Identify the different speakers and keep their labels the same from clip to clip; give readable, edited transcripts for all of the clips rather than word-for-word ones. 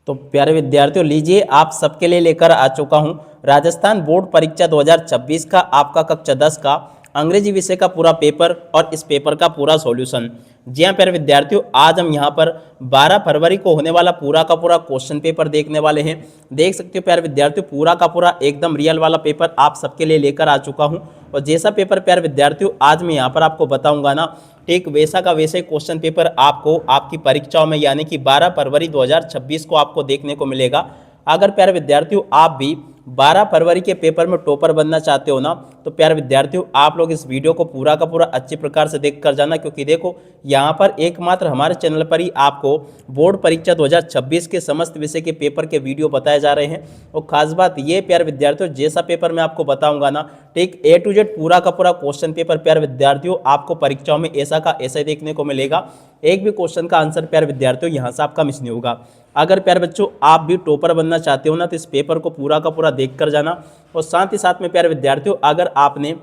Speaker 1: तो प्यारे विद्यार्थियों, लीजिए आप सबके लिए लेकर आ चुका हूं राजस्थान बोर्ड परीक्षा 2026 का आपका कक्षा 10 का अंग्रेजी विषय का पूरा पेपर और इस पेपर का पूरा सॉल्यूशन। जी हाँ प्यारे विद्यार्थियों, आज हम यहां पर 12 फरवरी को होने वाला पूरा का पूरा क्वेश्चन पेपर देखने वाले हैं। देख सकते हो प्यारे विद्यार्थियों, पूरा का पूरा एकदम रियल वाला पेपर आप सबके लिए लेकर आ चुका हूं। और जैसा पेपर प्यारे विद्यार्थियों आज मैं यहाँ पर आपको बताऊंगा ना, ठीक वैसा का वैसे क्वेश्चन पेपर आपको आपकी परीक्षाओं में यानी कि 12 फरवरी 2026 को आपको देखने को मिलेगा। अगर प्यारे विद्यार्थियों आप भी 12 फरवरी के पेपर में टॉपर बनना चाहते हो ना, तो प्यारे विद्यार्थियों आप लोग इस वीडियो को पूरा का पूरा अच्छी प्रकार से देख कर जाना, क्योंकि देखो यहाँ पर एकमात्र हमारे चैनल पर ही आपको बोर्ड परीक्षा 2026 के समस्त विषय के पेपर के वीडियो बताए जा रहे हैं। और खास बात ये प्यारे विद्यार्थियों, जैसा पेपर मैं आपको बताऊंगा ना, ठीक A to Z पूरा का पूरा क्वेश्चन पेपर प्यारे विद्यार्थियों आपको परीक्षाओं में ऐसा का ऐसा देखने को मिलेगा। एक भी क्वेश्चन का आंसर प्यारे विद्यार्थियों यहाँ से आपका मिस नहीं होगा। अगर प्यारे बच्चों आप भी टॉपर बनना चाहते हो ना, तो इस पेपर को पूरा का पूरा देख कर जाना। और साथ ही साथ में प्यारे विद्यार्थियों, अगर आपने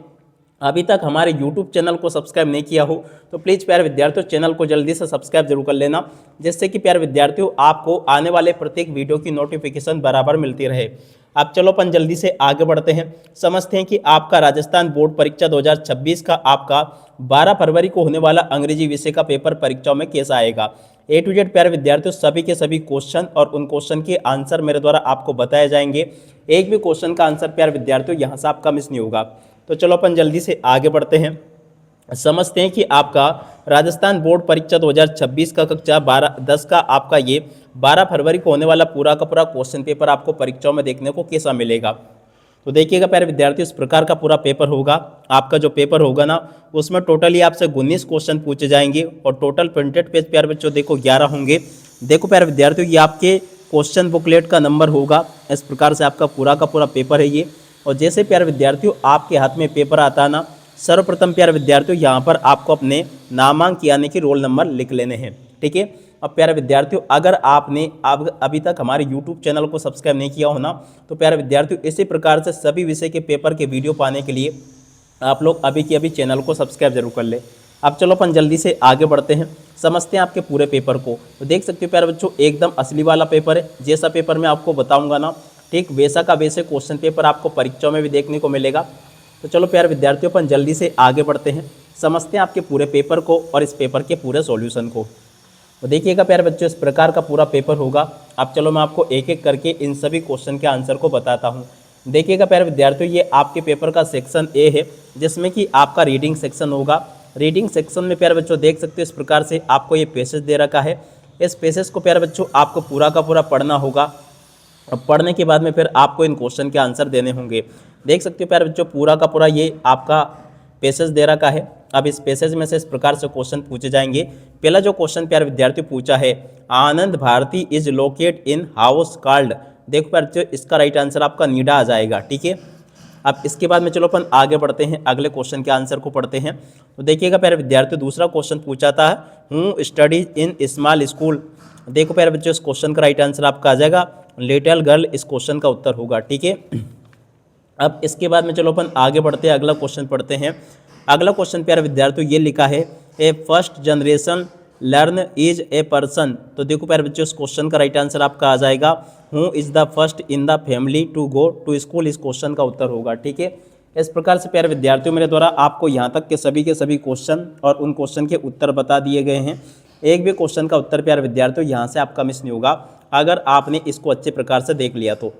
Speaker 1: अभी तक हमारे YouTube चैनल को सब्सक्राइब नहीं किया हो तो प्लीज़ प्यारे विद्यार्थियों चैनल को जल्दी से सब्सक्राइब जरूर कर लेना, जिससे कि प्यारे विद्यार्थियों आपको आने वाले प्रत्येक वीडियो की नोटिफिकेशन बराबर मिलती रहे। अब चलो अपन जल्दी से आगे बढ़ते हैं, समझते हैं कि आपका राजस्थान बोर्ड परीक्षा 2026 का आपका 12 फरवरी को होने वाला अंग्रेजी विषय का पेपर परीक्षाओं में कैसा आएगा। A to Z प्यारे विद्यार्थियों सभी के सभी क्वेश्चन और उन क्वेश्चन के आंसर मेरे द्वारा आपको बताए जाएंगे। एक भी क्वेश्चन का आंसर प्यारे विद्यार्थियों यहाँ से आपका मिस नहीं होगा। तो चलो अपन जल्दी से आगे बढ़ते हैं, समझते हैं कि आपका राजस्थान बोर्ड परीक्षा 2026 का कक्षा 10 का आपका ये 12 फरवरी को होने वाला पूरा का पूरा क्वेश्चन पेपर आपको परीक्षाओं में देखने को कैसा मिलेगा। तो देखिएगा प्यारे विद्यार्थियों, इस प्रकार का पूरा पेपर होगा। आपका जो पेपर होगा ना, उसमें टोटली आपसे 19 क्वेश्चन पूछे जाएंगे और टोटल प्रिंटेड पेज प्यारे बच्चों देखो 11 होंगे। देखो प्यारे विद्यार्थियों, ये आपके क्वेश्चन बुकलेट का नंबर होगा। इस प्रकार से आपका पूरा का पूरा पेपर है ये। और जैसे प्यारे विद्यार्थियों आपके हाथ में पेपर आता है ना, सर्वप्रथम प्यारे विद्यार्थियों यहाँ पर आपको अपने नामांक यानी कि रोल नंबर लिख लेने हैं, ठीक है। अब प्यारे विद्यार्थियों अगर आपने अभी तक हमारे YouTube चैनल को सब्सक्राइब नहीं किया हो ना, तो प्यारे विद्यार्थियों इसी प्रकार से सभी विषय के पेपर के वीडियो पाने के लिए आप लोग अभी के अभी चैनल को सब्सक्राइब जरूर कर ले। अब चलो अपन जल्दी से आगे बढ़ते हैं, समझते हैं आपके पूरे पेपर को। तो देख सकते हो प्यारे बच्चों, एकदम असली वाला पेपर है। जैसा पेपर मैं आपको बताऊंगा ना, ठीक वैसा का वैसे क्वेश्चन पेपर आपको परीक्षाओं में भी देखने को मिलेगा। तो चलो प्यारे विद्यार्थियों अपन जल्दी से आगे बढ़ते हैं, समझते हैं आपके पूरे पेपर को और इस पेपर के पूरे सॉल्यूशन को। तो देखिएगा प्यारे बच्चों, इस प्रकार का पूरा पेपर होगा। अब चलो मैं आपको एक एक करके इन सभी क्वेश्चन के आंसर को बताता हूँ। देखिएगा प्यारे विद्यार्थियों, ये आपके पेपर का सेक्शन ए है, जिसमें कि आपका रीडिंग सेक्शन होगा। रीडिंग सेक्शन में प्यारे बच्चों देख सकते हो इस प्रकार से आपको ये पैसेज दे रखा है। इस पैसेज को प्यारे बच्चों आपको पूरा का पूरा पढ़ना होगा। अब पढ़ने के बाद में फिर आपको इन क्वेश्चन के आंसर देने होंगे। देख सकते हो प्यारे बच्चों, पूरा का पूरा ये आपका पैसेज दे रखा है। अब इस पैसेज में से इस प्रकार से क्वेश्चन पूछे जाएंगे। पहला जो क्वेश्चन प्यारे विद्यार्थी पूछा है, Anand Bharati is located in house called. देखो प्यारे बच्चों, इसका राइट आंसर आपका नीडा आ जाएगा, ठीक है। अब इसके बाद में चलो अपन आगे बढ़ते हैं, अगले क्वेश्चन के आंसर को पढ़ते हैं। तो देखिएगा प्यारे विद्यार्थियों, दूसरा क्वेश्चन पूछा था, हूँ स्टडीज इन स्मॉल स्कूल। देखो प्यारे बच्चों, इस क्वेश्चन का राइट आंसर आपका आ जाएगा लिटिल गर्ल, इस क्वेश्चन का उत्तर होगा, ठीक है। अब इसके बाद में चलो अपन आगे बढ़ते हैं, अगला क्वेश्चन पढ़ते हैं। अगला क्वेश्चन प्यारे विद्यार्थियों ये लिखा है, a first generation learn is a person. तो देखो प्यारे बच्चों, इस क्वेश्चन का राइट आंसर आपका आ जाएगा, who is the first in the family to go to school, इस क्वेश्चन का उत्तर होगा, ठीक है। इस प्रकार से प्यारे विद्यार्थियों मेरे द्वारा आपको यहाँ तक के सभी क्वेश्चन और उन क्वेश्चन के उत्तर बता दिए गए हैं। एक भी क्वेश्चन का उत्तर प्यारे विद्यार्थियों यहाँ से आपका मिस नहीं होगा, अगर आपने इसको अच्छे प्रकार से देख लिया तो।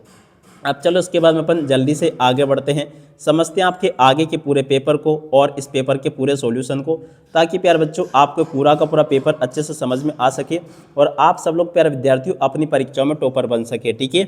Speaker 1: अब चलो इसके बाद में अपन जल्दी से आगे बढ़ते हैं, समझते हैं आपके आगे के पूरे पेपर को और इस पेपर के पूरे सॉल्यूशन को, ताकि प्यारे बच्चों आपको पूरा का पूरा पेपर अच्छे से समझ में आ सके और आप सब लोग प्यारे विद्यार्थियों अपनी परीक्षाओं में टॉपर बन सके, ठीक है।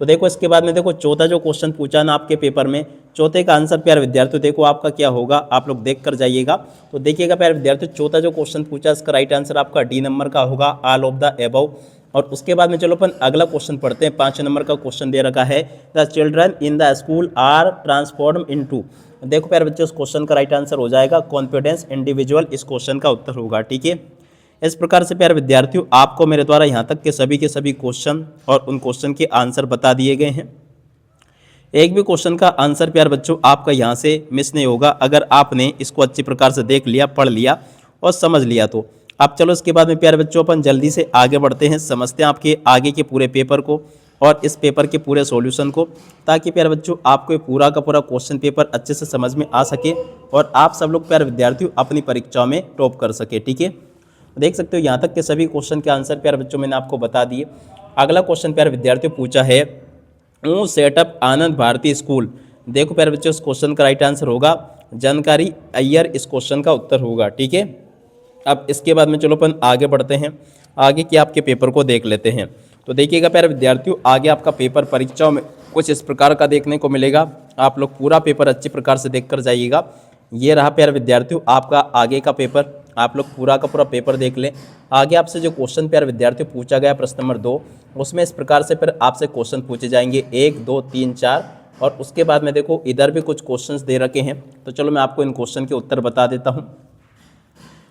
Speaker 1: तो देखो इसके बाद में देखो चौथा जो क्वेश्चन पूछा ना आपके पेपर में, चौथे का आंसर प्यारे विद्यार्थियों देखो आपका क्या होगा, आप लोग देख कर जाइएगा। तो देखिएगा प्यारे विद्यार्थियों, चौथा जो क्वेश्चन पूछा इसका राइट आंसर आपका डी नंबर का होगा, ऑल ऑफ द एबव। और उसके बाद में चलो अपन अगला क्वेश्चन पढ़ते हैं। 5 नंबर का क्वेश्चन दे रखा है, the children in the school are transform into. देखो प्यारे बच्चों, इस क्वेश्चन का राइट आंसर हो जाएगा कॉन्फिडेंस इंडिविजुअल, इस क्वेश्चन का उत्तर होगा, ठीक है। इस प्रकार से प्यारे विद्यार्थियों आपको मेरे द्वारा यहाँ तक के सभी क्वेश्चन और उन क्वेश्चन के आंसर बता दिए गए हैं। एक भी क्वेश्चन का आंसर प्यारे बच्चों आपका यहाँ से मिस नहीं होगा, अगर आपने इसको अच्छी प्रकार से देख लिया, पढ़ लिया और समझ लिया तो। अब चलो इसके बाद में प्यारे बच्चों अपन जल्दी से आगे बढ़ते हैं, समझते हैं आपके आगे के पूरे पेपर को और इस पेपर के पूरे सॉल्यूशन को, ताकि प्यारे बच्चों आपको ये पूरा का पूरा क्वेश्चन पेपर अच्छे से समझ में आ सके और आप सब लोग प्यारे विद्यार्थियों अपनी परीक्षाओं में टॉप कर सके। ठीक है, देख सकते हो यहाँ तक के सभी क्वेश्चन के आंसर प्यारे बच्चों मैंने आपको बता दिए। अगला क्वेश्चन प्यारे विद्यार्थियों पूछा है सेटअप आनंद भारती स्कूल। देखो प्यारे बच्चों इस क्वेश्चन का राइट आंसर होगा जानकारी अय्यर, इस क्वेश्चन का उत्तर होगा। ठीक है, अब इसके बाद में चलो अपन आगे बढ़ते हैं, आगे के आपके पेपर को देख लेते हैं। तो देखिएगा प्यारे विद्यार्थियों आगे आपका पेपर परीक्षाओं में कुछ इस प्रकार का देखने को मिलेगा। आप लोग पूरा पेपर अच्छी प्रकार से देख कर जाइएगा। ये रहा प्यारे विद्यार्थियों आपका आगे का पेपर, आप लोग पूरा का पूरा पेपर देख लें। आगे आपसे जो क्वेश्चन प्यारे विद्यार्थियों पूछा गया प्रश्न नंबर 2, उसमें इस प्रकार से फिर आपसे क्वेश्चन पूछे जाएंगे 1 2 3 4, और उसके बाद में देखो इधर भी कुछ क्वेश्चंस दे रखे हैं। तो चलो मैं आपको इन क्वेश्चन के उत्तर बता देता हूं,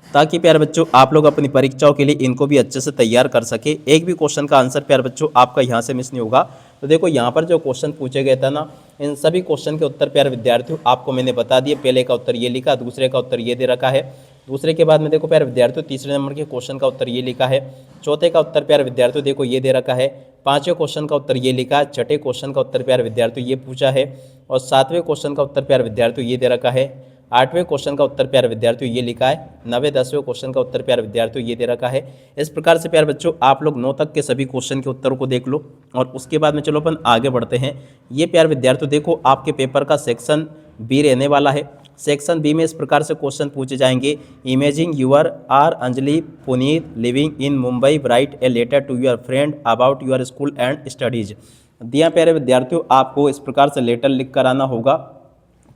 Speaker 1: ताकि प्यारे बच्चों आप लोग अपनी परीक्षाओं के लिए इनको भी अच्छे से तैयार कर सके। एक भी क्वेश्चन का आंसर प्यारे बच्चों आपका यहाँ से मिस नहीं होगा। तो देखो यहाँ पर जो क्वेश्चन पूछे गए थे ना, इन सभी क्वेश्चन के उत्तर प्यारे विद्यार्थियों आपको मैंने बता दिए। पहले का उत्तर ये लिखा, दूसरे का उत्तर ये दे रखा है, दूसरे के बाद में देखो प्यारे विद्यार्थियों तीसरे नंबर के क्वेश्चन का उत्तर ये लिखा है, चौथे का उत्तर प्यारे विद्यार्थियों देखो ये दे रखा है, पांचवें क्वेश्चन का उत्तर ये लिखा है, छठे क्वेश्चन का उत्तर प्यारे विद्यार्थियों ये पूछा है, और सातवें क्वेश्चन का उत्तर प्यारे विद्यार्थियों ये दे रखा है, आठवें क्वेश्चन का उत्तर प्यारे विद्यार्थियों ये लिखा है, 9वें 10वें क्वेश्चन का उत्तर प्यारे विद्यार्थियों ये दे रखा है। इस प्रकार से प्यारे बच्चों आप लोग 9 तक के सभी क्वेश्चन के उत्तरों को देख लो, और उसके बाद में चलो अपन आगे बढ़ते हैं। ये प्यारे विद्यार्थियों देखो आपके पेपर का सेक्शन बी रहने वाला है। सेक्शन बी में इस प्रकार से क्वेश्चन पूछे जाएंगे, imagine you are Anjali Puneet living in Mumbai, write a letter to your friend about your school and studies. दिया प्यारे विद्यार्थियों आपको इस प्रकार से लेटर लिख कर आना होगा।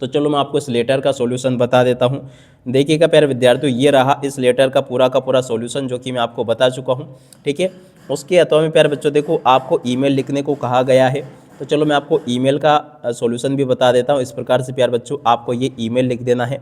Speaker 1: तो चलो मैं आपको इस लेटर का सॉल्यूशन बता देता हूँ। देखिएगा प्यारे विद्यार्थियों ये रहा इस लेटर का पूरा सॉल्यूशन, जो कि मैं आपको बता चुका हूँ। ठीक है, उसके अथवा में प्यारे बच्चों देखो आपको ईमेल लिखने को कहा गया है। तो चलो मैं आपको ईमेल का सॉल्यूशन भी बता देता हूँ। इस प्रकार से प्यारे बच्चों आपको ये ईमेल लिख देना है।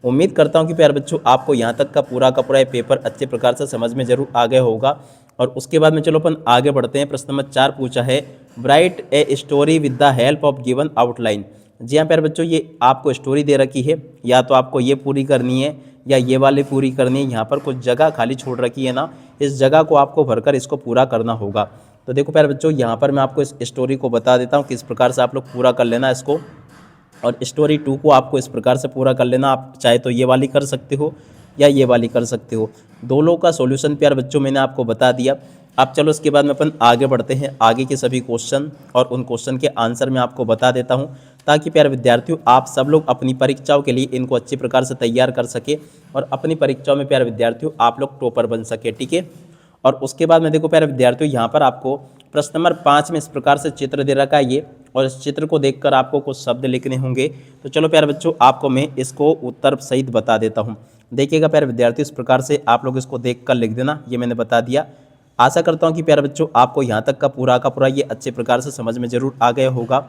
Speaker 1: उम्मीद करता हूँ कि प्यारे बच्चों आपको यहाँ तक का पूरा पेपर अच्छे प्रकार से समझ में जरूर आ गया होगा। और उसके बाद में चलो अपन आगे बढ़ते हैं। प्रश्न नंबर 4 पूछा है, write a story with the help of given outline. जी हाँ प्यारे बच्चों ये आपको स्टोरी दे रखी है, या तो आपको ये पूरी करनी है या ये वाली पूरी करनी है। यहाँ पर कुछ जगह खाली छोड़ रखी है ना, इस जगह को आपको भरकर इसको पूरा करना होगा। तो देखो प्यारे बच्चों यहाँ पर मैं आपको इस स्टोरी को बता देता हूँ किस प्रकार से आप लोग पूरा कर लेना इसको, और स्टोरी 2 को आपको इस प्रकार से पूरा कर लेना। आप चाहे तो ये वाली कर सकते हो या ये वाली कर सकते हो। दोनों का सॉल्यूशन प्यारे बच्चों मैंने आपको बता दिया। अब चलो इसके बाद में अपन आगे बढ़ते हैं, आगे के सभी क्वेश्चन और उन क्वेश्चन के आंसर मैं आपको बता देता हूं, ताकि प्यारे विद्यार्थियों आप सब लोग अपनी परीक्षाओं के लिए इनको अच्छी प्रकार से तैयार कर सके और अपनी परीक्षाओं में प्यारे विद्यार्थियों आप लोग टॉपर बन सके। ठीक है, और उसके बाद में देखो प्यारे विद्यार्थियों यहाँ पर आपको प्रश्न नंबर 5 में इस प्रकार से चित्र दे रखा है ये, और इस चित्र को देखकर आपको कुछ शब्द लिखने होंगे। तो चलो प्यारे बच्चों आपको मैं इसको उत्तर सहित बता देता हूँ। देखिएगा प्यारे विद्यार्थियों इस प्रकार से आप लोग इसको देखकर लिख देना, ये मैंने बता दिया। आशा करता हूँ कि प्यारे बच्चों आपको यहाँ तक का पूरा ये अच्छे प्रकार से समझ में जरूर आ गया होगा।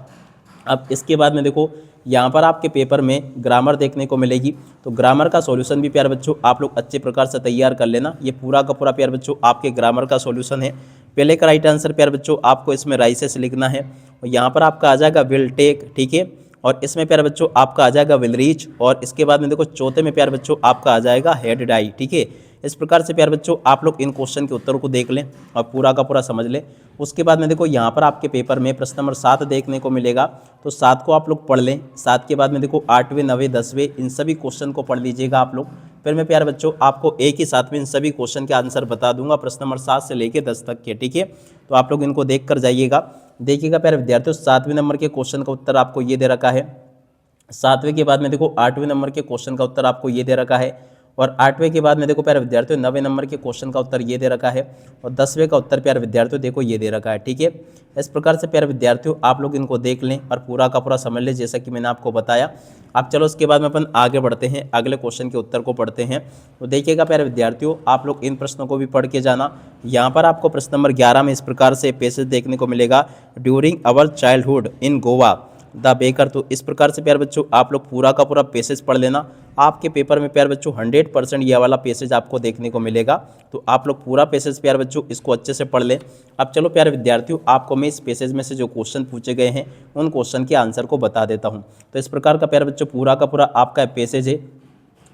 Speaker 1: अब इसके बाद में देखो यहाँ पर आपके पेपर में ग्रामर देखने को मिलेगी। तो ग्रामर का सॉल्यूशन भी प्यारे बच्चों आप लोग अच्छे प्रकार से तैयार कर लेना। ये पूरा का पूरा प्यारे बच्चों आपके ग्रामर का सॉल्यूशन है। पहले का राइट आंसर प्यारे बच्चों आपको इसमें राइसेस लिखना है, और यहाँ पर आपका आ जाएगा विल टेक। ठीक है, और इसमें प्यारे बच्चों आपका आ जाएगा विल रीच, और इसके बाद में देखो चौथे में प्यारे बच्चों आपका आ जाएगा हेड डाई। ठीक है, इस प्रकार से प्यारे बच्चों आप लोग इन क्वेश्चन के उत्तर को देख लें और पूरा का पूरा समझ लें। उसके बाद में देखो यहाँ पर आपके पेपर में प्रश्न नंबर 7 देखने को मिलेगा। तो 7 को आप लोग पढ़ लें। 7 के बाद में देखो 8वें 9वें 10वें इन सभी क्वेश्चन को पढ़ लीजिएगा आप लोग। फिर मैं प्यारे बच्चों आपको एक ही साथ में इन सभी क्वेश्चन के आंसर बता दूंगा, प्रश्न नंबर 7 से लेकर 10 तक के। ठीक है, तो आप लोग इनको देख कर जाइएगा। देखिएगा प्यारे विद्यार्थियों 7वें नंबर के क्वेश्चन का उत्तर आपको ये दे रखा है। 7वें के बाद में देखो 8वें नंबर के क्वेश्चन का उत्तर आपको ये दे रखा है, और 8वें के बाद में देखो प्यारे विद्यार्थियों 9वें नंबर के क्वेश्चन का उत्तर ये दे रखा है, और 10वें का उत्तर प्यारे विद्यार्थियों देखो ये दे रखा है। ठीक है, इस प्रकार से प्यारे विद्यार्थियों आप लोग इनको देख लें और पूरा का पूरा समझ लें, जैसा कि मैंने आपको बताया। अब चलो उसके बाद में अपन आगे बढ़ते हैं, अगले क्वेश्चन के उत्तर को पढ़ते हैं। तो देखिएगा प्यारे विद्यार्थियों आप लोग इन प्रश्नों को भी पढ़ के जाना। यहाँ पर आपको प्रश्न नंबर 11 में इस प्रकार से पैसेज देखने को मिलेगा, during our childhood in Goa the baker. तो इस प्रकार से प्यारे बच्चों आप लोग पूरा का पूरा पैसेज पढ़ लेना। आपके पेपर में प्यारे बच्चों 100% ये वाला पैसेज आपको देखने को मिलेगा। तो आप लोग पूरा पैसेज प्यारे बच्चों इसको अच्छे से पढ़ लें। अब चलो प्यारे विद्यार्थियों आपको मैं इस पैसेज में से जो क्वेश्चन पूछे गए हैं उन क्वेश्चन के आंसर को बता देता हूँ। तो इस प्रकार का प्यारे बच्चों पूरा का पूरा आपका पैसेज है।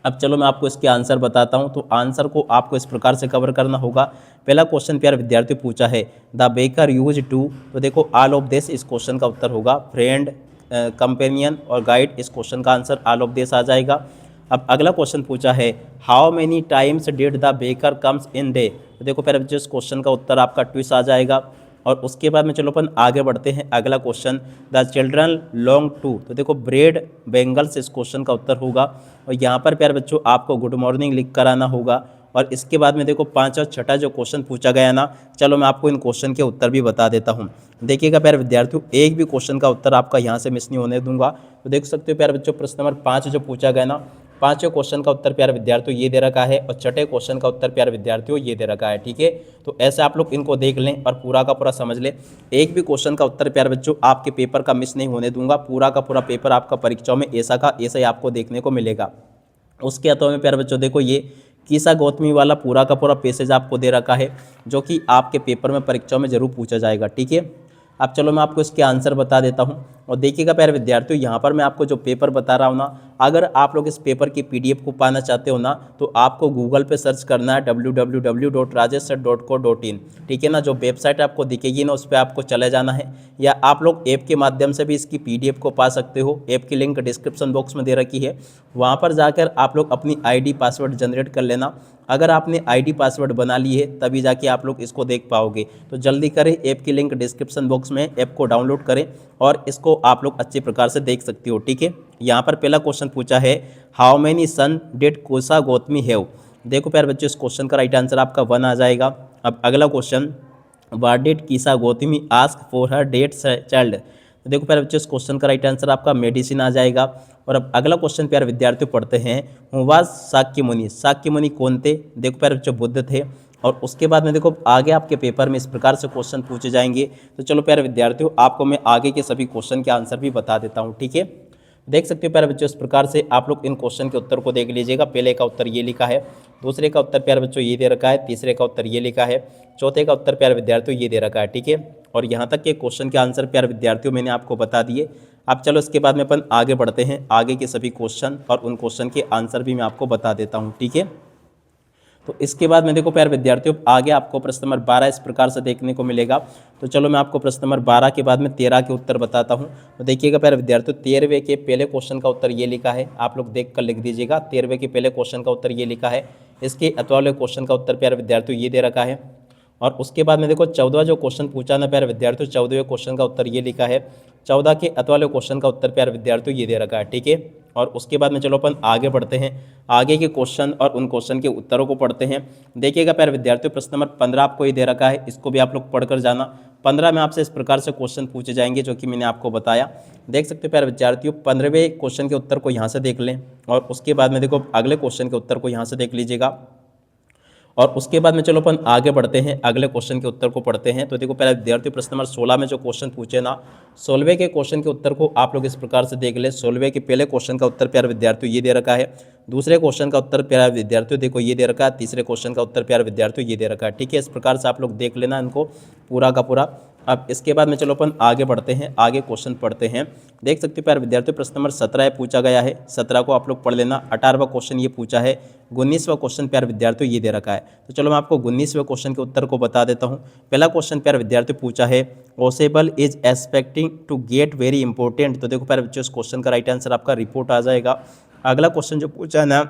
Speaker 1: अब चलो मैं आपको इसके आंसर बताता हूं। तो आंसर को आपको इस प्रकार से कवर करना होगा। पहला क्वेश्चन प्यारे विद्यार्थियों पूछा है द बेकर यूज टू, तो देखो ऑल ऑफ दिस इस क्वेश्चन का उत्तर होगा। फ्रेंड, कंपेनियन और गाइड, इस क्वेश्चन का आंसर ऑल ऑफ दिस आ जाएगा। अब अगला क्वेश्चन पूछा है how many times did the baker comes in day, तो देखो प्यारे बच्चों इस क्वेश्चन का उत्तर आपका ट्विस्ट आ जाएगा। और उसके बाद में चलो अपन आगे बढ़ते हैं। अगला question the children long to, तो देखो ब्रेड बेंगल्स इस क्वेश्चन का उत्तर होगा। और यहाँ पर प्यारे बच्चों आपको गुड मॉर्निंग लिख कर आना होगा। और इसके बाद में देखो 5 और 6 जो क्वेश्चन पूछा गया ना, चलो मैं आपको इन क्वेश्चन के उत्तर भी बता देता हूँ। देखिएगा प्यारे विद्यार्थियों, एक भी क्वेश्चन का उत्तर आपका यहाँ से मिस नहीं होने दूंगा। तो देख सकते हो प्यारे बच्चों प्रश्न नंबर 5 जो पूछा गया ना, 5वें क्वेश्चन का उत्तर प्यारे विद्यार्थियों ये दे रखा है और 6ठे क्वेश्चन का उत्तर प्यारे विद्यार्थियों ये दे रखा है। ठीक है, तो ऐसे आप लोग इनको देख लें और पूरा का पूरा समझ लें। एक भी क्वेश्चन का उत्तर प्यारे बच्चों आपके पेपर का मिस नहीं होने दूंगा। पूरा का पूरा पेपर आपका परीक्षाओं में ऐसा का ऐसा ही आपको देखने को मिलेगा। उसके अथवा में प्यारे बच्चों देखो ये कीसा गौतमी वाला पूरा का पूरा पैसेज आपको दे रखा है, जो कि आपके पेपर में परीक्षाओं में जरूर पूछा जाएगा। ठीक है, अब चलो मैं आपको इसके आंसर बता देता हूँ। और देखिएगा प्यारे विद्यार्थियों, यहाँ पर मैं आपको जो पेपर बता रहा हूँ ना, अगर आप लोग इस पेपर की पीडीएफ को पाना चाहते हो ना, तो आपको गूगल पे सर्च करना है www.rajshsir.co.in। ठीक है ना, जो वेबसाइट आपको दिखेगी ना उस पर आपको चले जाना है, या आप लोग ऐप के माध्यम से भी इसकी पीडीएफ को पा सकते हो। ऐप की लिंक डिस्क्रिप्शन बॉक्स में दे रखी है, वहाँ पर जाकर आप लोग अपनी आईडी पासवर्ड जनरेट कर लेना। अगर आपने आईडी पासवर्ड बना ली है तभी जाके आप लोग इसको देख पाओगे। तो जल्दी करें, ऐप की लिंक डिस्क्रिप्शन बॉक्स में, ऐप को डाउनलोड करें और इसको आप लोग अच्छे प्रकार से देख सकते हो। ठीक है, यहाँ पर पहला क्वेश्चन पूछा है हाउ मेनी सन डिड कोसा गौतमी हैव। देखो प्यारे बच्चों इस क्वेश्चन का राइट आंसर आपका 1 आ जाएगा। अब अगला question what did Kisa Gautami ask for her dead child. तो देखो प्यारे बच्चों इस क्वेश्चन का राइट आंसर आपका मेडिसिन आ जाएगा। और अब अगला क्वेश्चन प्यारे विद्यार्थियों पढ़ते हैं हु वाज शाक्य मुनि। शाक्य मुनि कौन थे? देखो प्यारे बच्चों बुद्ध थे। और उसके बाद में देखो आगे आपके पेपर में इस प्रकार से क्वेश्चन पूछे जाएंगे। तो चलो प्यारे विद्यार्थियों आपको मैं आगे के सभी क्वेश्चन के आंसर भी बता देता हूँ। ठीक है, देख सकते हो प्यारे बच्चों इस प्रकार से आप लोग इन क्वेश्चन के उत्तर को देख लीजिएगा। पहले का उत्तर ये लिखा है, दूसरे का उत्तर प्यारे बच्चों ये दे रखा है, तीसरे का उत्तर ये लिखा है, चौथे का उत्तर प्यारे विद्यार्थियों ये दे रखा है। ठीक है, और यहाँ तक के क्वेश्चन के आंसर प्यारे विद्यार्थियों मैंने आपको बता दिए। अब चलो इसके बाद में अपन आगे बढ़ते हैं। आगे के सभी क्वेश्चन और उन क्वेश्चन के आंसर भी मैं आपको बता देता हूँ। ठीक है, तो इसके बाद में देखो प्यारे विद्यार्थियों आगे आपको प्रश्न नंबर 12 इस प्रकार से देखने को मिलेगा। तो चलो मैं आपको प्रश्न नंबर 12 के बाद में 13 के उत्तर बताता हूं। तो देखिएगा प्यारे विद्यार्थियों 13वें के पहले क्वेश्चन का उत्तर ये लिखा है, आप लोग देख कर लिख दीजिएगा। 13वें के पहले क्वेश्चन का उत्तर ये लिखा है, इसके अथवा वाले क्वेश्चन का उत्तर प्यारे विद्यार्थियों ये दे रखा है। और उसके बाद में देखो 14वां जो क्वेश्चन पूछा ना प्यारे विद्यार्थियों, 14वें क्वेश्चन का उत्तर ये लिखा है। 14 के अथवा वाले क्वेश्चन का उत्तर प्यारे विद्यार्थियों ये दे रखा है। ठीक है, और उसके बाद में चलो अपन आगे बढ़ते हैं। आगे के क्वेश्चन और उन क्वेश्चन के उत्तरों को पढ़ते हैं। देखिएगा प्यारे विद्यार्थियों प्रश्न नंबर 15 आपको ये दे रखा है, इसको भी आप लोग पढ़कर जाना। 15 में आपसे इस प्रकार से क्वेश्चन पूछे जाएंगे जो कि मैंने आपको बताया। देख सकते हो प्यारे विद्यार्थियों 15वें क्वेश्चन के उत्तर को यहाँ से देख लें और उसके बाद में देखो अगले क्वेश्चन के उत्तर को यहाँ से देख लीजिएगा। और उसके बाद में चलो अपन आगे बढ़ते हैं, अगले क्वेश्चन के उत्तर को पढ़ते हैं। तो देखो पहले विद्यार्थी प्रश्न नंबर 16 में जो क्वेश्चन पूछे ना, 16वें के क्वेश्चन के उत्तर को आप लोग इस प्रकार से देख ले। 16वें के पहले क्वेश्चन का उत्तर प्यारे विद्यार्थियों ये दे रखा है, दूसरे क्वेश्चन का उत्तर प्यारे विद्यार्थियों देखो ये दे रखा है, तीसरे क्वेश्चन का उत्तर प्यारे विद्यार्थियों ये दे रखा है। ठीक है, इस प्रकार से आप लोग देख लेना इनको पूरा का पूरा। अब इसके बाद में चलो अपन आगे बढ़ते हैं, आगे क्वेश्चन पढ़ते हैं। देख सकते हो प्यारे विद्यार्थियों प्रश्न नंबर 17 पूछा गया है, 17 को आप लोग पढ़ लेना। 18वां क्वेश्चन ये पूछा है, 19वां क्वेश्चन प्यारे विद्यार्थियों ये दे रखा है। तो चलो मैं आपको 19वें क्वेश्चन के उत्तर को बता देता हूँ। पहला क्वेश्चन प्यारे विद्यार्थियों पूछा है Isabel is expecting to get very important. तो देखो प्यारे बच्चों इस क्वेश्चन का राइट आंसर आपका रिपोर्ट आ जाएगा। अगला क्वेश्चन जो पूछा है ना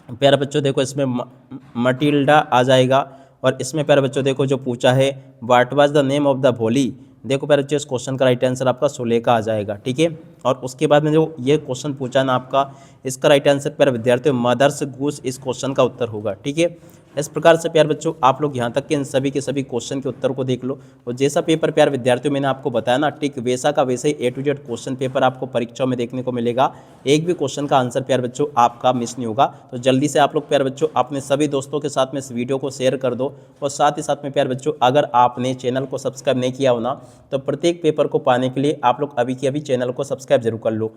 Speaker 1: प्यारे बच्चों देखो इसमें मटिल्डा आ जाएगा। और इसमें प्यारे बच्चों देखो जो पूछा है what was the name of the भोली। देखो प्यारे बच्चों इस क्वेश्चन का राइट आंसर आपका सुलेखा आ जाएगा। ठीक है, और उसके बाद में जो ये क्वेश्चन पूछा ना आपका, इसका राइट आंसर प्यारे विद्यार्थियों मदर्स गूस इस क्वेश्चन का उत्तर होगा। ठीक है, इस प्रकार से प्यारे बच्चों आप लोग यहाँ तक के इन सभी के सभी क्वेश्चन के उत्तर को देख लो। और जैसा पेपर प्यारे विद्यार्थियों मैंने आपको बताया ना, ठीक वैसा का वैसे ही A to Z question paper आपको परीक्षाओं में देखने को मिलेगा। एक भी क्वेश्चन का आंसर प्यारे बच्चों आपका मिस नहीं होगा। तो जल्दी से आप लोग प्यारे बच्चों अपने सभी दोस्तों के साथ में इस वीडियो को शेयर कर दो। और साथ ही साथ में प्यारे बच्चों अगर आपने चैनल को सब्सक्राइब नहीं किया हो ना, तो प्रत्येक पेपर को पाने के लिए आप लोग अभी के अभी चैनल को सब्सक्राइब जरूर कर लो।